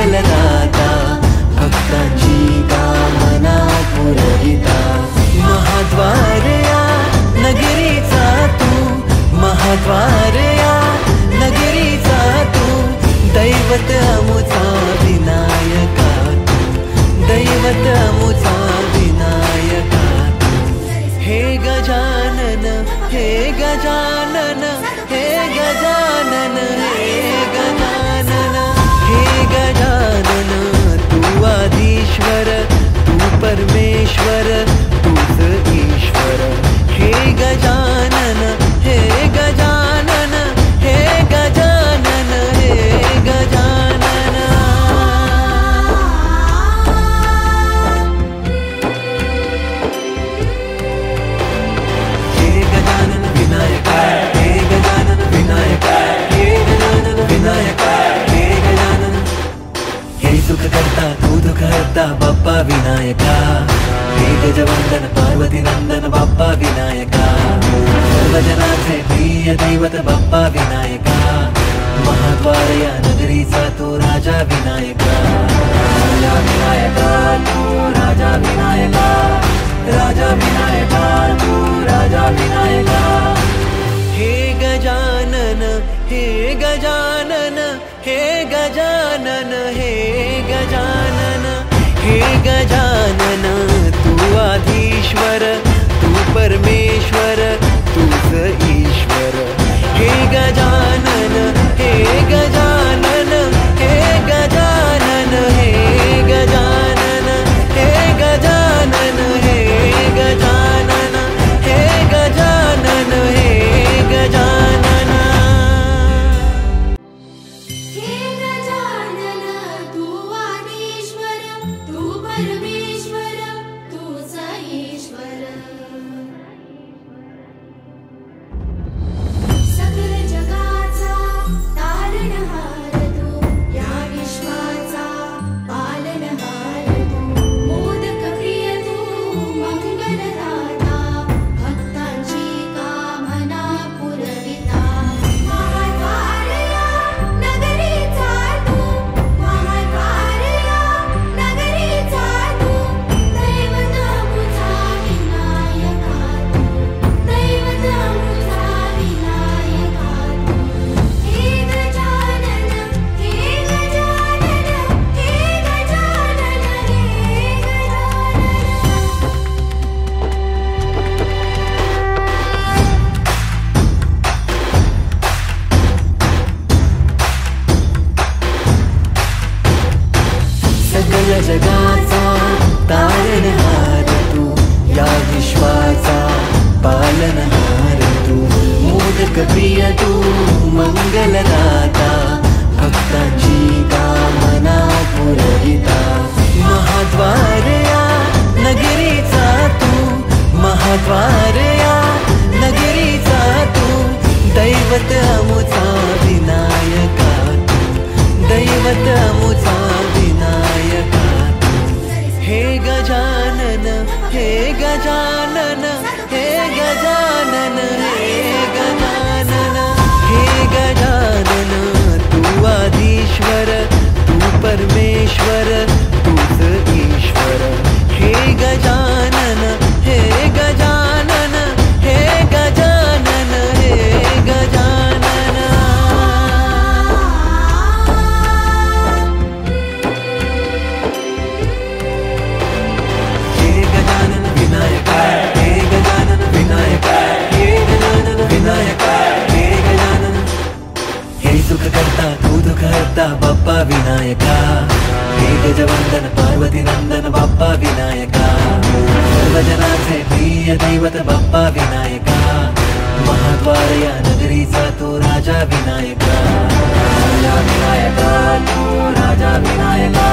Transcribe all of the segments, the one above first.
मंगलदाता भक्तांची कामना पुरविता महाद्वार या नगरीचा तू महाद्वार या नगरीचा तू दैवत अमुचा विनायका तू दैवत अमुचा विनायका हे गजानन हे गजानन हे गजानन हे गजानन हे गजानन तू आदिश्वर तू परमेश्वर तूच ईश्वर हे गजानन हे गजानन हे गजानन हे गजानन हे गजानन विनायका हे गजानन विनायका हे गजानन विनायका हे गजानन हे सुख करता तू दुख हरता बाप्पा विनायका हे गजवंदन पार्वती नंदन बाप्पा विनायका सर्वजनाचे प्रिय दैवत बाप्पा विनायका महाद्वार या नगरीचा तू राजा विनायका राजा विनायका तू राजा विनायका राजा विनायका तू राजा विनायका हे गजानन हे गजानन हे गजानन हे गजानन हे गजानन तू आदिश्वर तू परमेश्वर तूच ईश्वर हे गजानन हे गजानन हे गजानन हे गजानन हे गजानन हे गजानन हे गजानन हे गजानन हे गजानन तू आदिश्वर तू परमेश्वर तूच ईश्वर सकल जगाचा तारणहार तू या विश्वाचा पालनहार तू मोदक प्रिय तू मंगलदाता भक्तांची कामना पुरविता महाद्वार या नगरीचा तू महाद्वार या नगरीचा तू दैवत अमुचा विनायका तू दैवत अमुचा विनायका तू हे गजानन हे गजानन हे गजानन हे सकल जगाचा तारणहार तू या विश्वाचा पालनहार तू मोदक प्रिय तू मंगलदाता भक्तांची कामना पुरविता महाद्वार या नगरीचा तू महाद्वार या नगरीचा तू दैवत अमुचा विनायका तू दैवत अमुचा विनायका हे गजानन हे गजानन हे गजानन हे गजानन हे गजानन तू आदिश्वर तू परमेश्वर तूच ईश्वर हे गजानन हे गजानन हे गजानन हे गजानन हे गजानन विनायका हे गजानन विनायका हे गजानन विनायका हे गजानन हे सुख करता तू दुख हरता बाप्पा विनायका हे गजवंदन पार्वती नंदन बाप्पा विनायका सर्वजनाचे प्रिय दैवत बाप्पा विनायका महाद्वार या नगरीचा तू राजा विनायका राजा विनायका तू राजा विनायका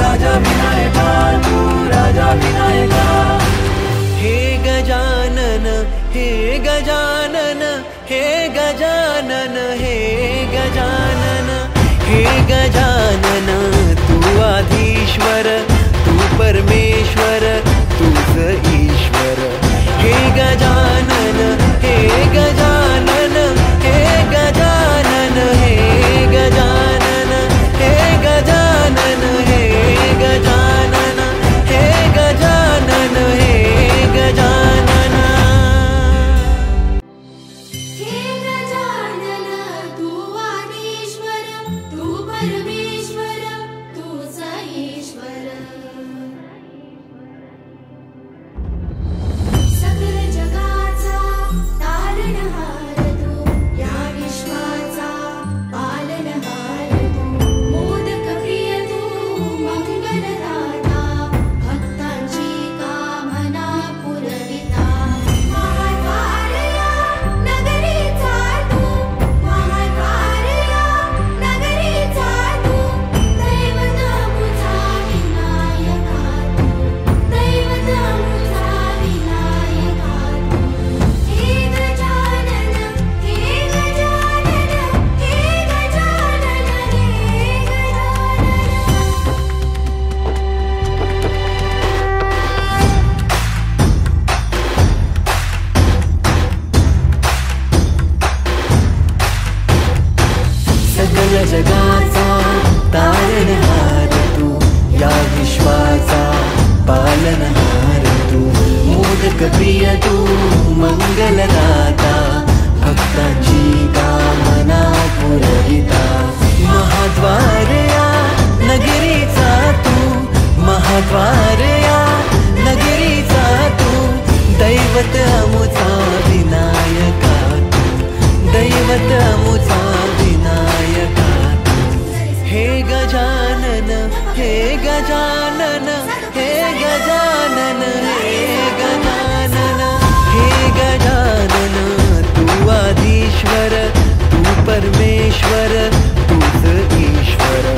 राजा विनायका तू राजा विनायका हे गजानन हे गजानन हे गजानन हे गजानन हे गजानन तू आदिश्वर तू परमेश्वर तूच ईश्वर हे गजानन हे गजानन हे गजानन हे गजानन हे गजानन मंगलदाता भक्तांची कामना पुरविता महाद्वारया नगरीचा तू महाद्वारया नगरीचा तू दैवत मुझा विनायका तू दैवत मुझा विनायका तू हे गजानन हे गजानन हे गजानन हे सकल जगाचा तारणहार तू या विश्वाचा पालनहार तू मोदक प्रिय तू मंगलदाता भक्तांची कामना पुरविता महाद्वारया नगरीचा तू महाद्वारया नगरीचा तू दैवत अमुचा विनायका तू दैवत अमुचा विनायका तू हे गजानन हे गजानन हे गजानन हे गजानन हे गजानन तू आदिश्वर तू परमेश्वर तूच ईश्वर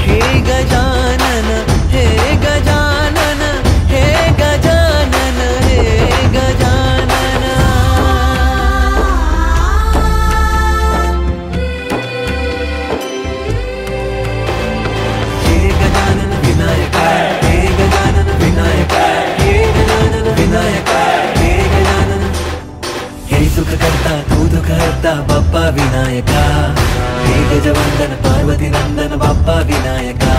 हे गजानन हे गजानन हे गजानन हे गजानन हे गजानन विनायका हे गजानन विनायका हे गजानन विनायका हे गजानन हे सुख करता तू दुःख हरता बाप्पा विनायका हे गजवंदन पार्वती नंदन बाप्पा विनायका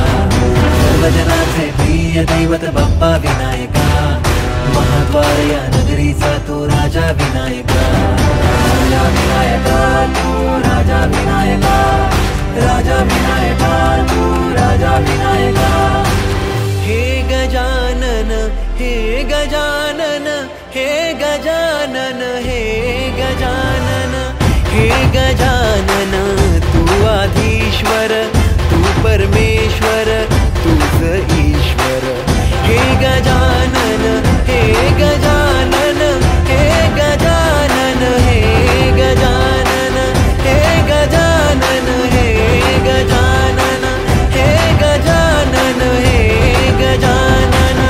सर्वजनाचे प्रिय दैवत बाप्पा विनायका महाद्वारया नगरीचा तू राजा विनायका राजा विनायका तू राजा विनायका राजा विनायका तू राजा विनायका हे गजानन हे गजानन हे गजानन हे गजानन हे गजानन तू आधीश्वर तू परमेश्वर तूच ईश्वर हे गजानन हे गजानन हे गजानन हे गजानन हे गजानन हे गजानन हे गजानन हे गजानन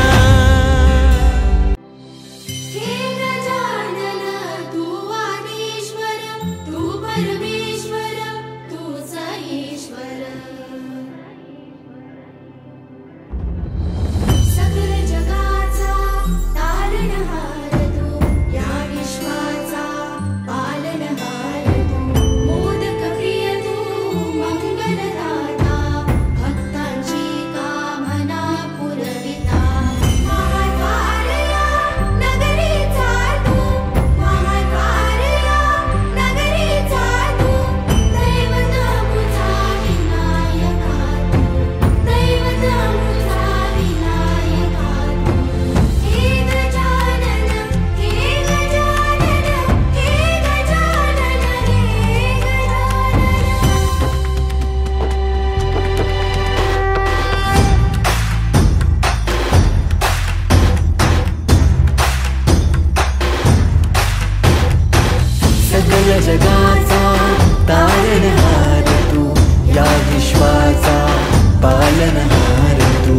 हे गजानन तू आदिश्वर तू परमेश्वर तूच ईश्वर सकल जगाचा तारणहार तू या विश्वाचा पालनहार तू मोदक प्रिय तू मंगलदाता भक्तांची कामना पुरविता महाद्वारया नगरीचा तू महाद्वारया नगरीचा तू दैवत मुझा विनायका तू दैवत मुझा विनायका तू हे गजानन हे गजानन हे गजानन हे सकल जगाचा तारणहार तू या विश्वाचा पालनहार तू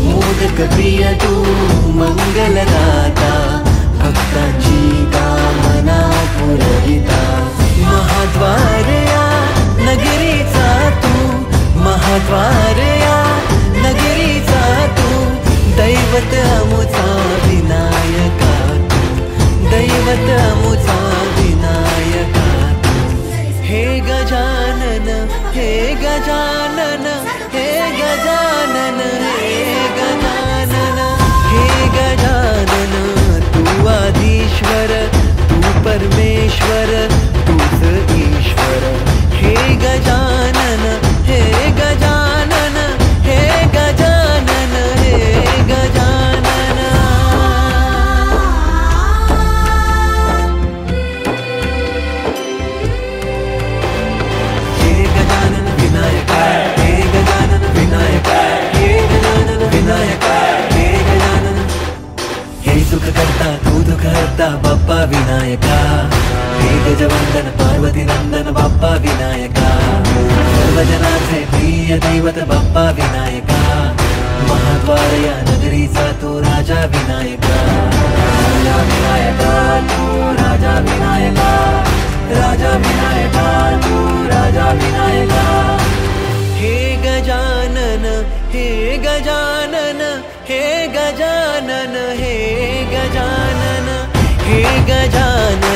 मोदक प्रिय तू मंगलदाता भक्तांची कामना पुरविता महाद्वारया नगरीचा तू महाद्वारया नगरीचा तू दैवत अमुचा विनायका तू दैवत अमुचा विनायका तू हे गजानन हे गजानन हे गजानन हे गजानन हे गजानन तू आदिश्वर तू परमेश्वर तूच ईश्वर हे गजानन हे गजानन हे विनायका हे गजवंदन पार्वती नंदन बाप्पा विनायका सर्वजनांचे प्रिय दैवत बाप्पा विनायका महाद्वार या नगरीचा तू राजा विनायका राजा विनायका तू राजा विनायका राजा विनायका तू राजा विनायका हे गजानन हे गजानन हे गजानन हे गजानन हे गजानन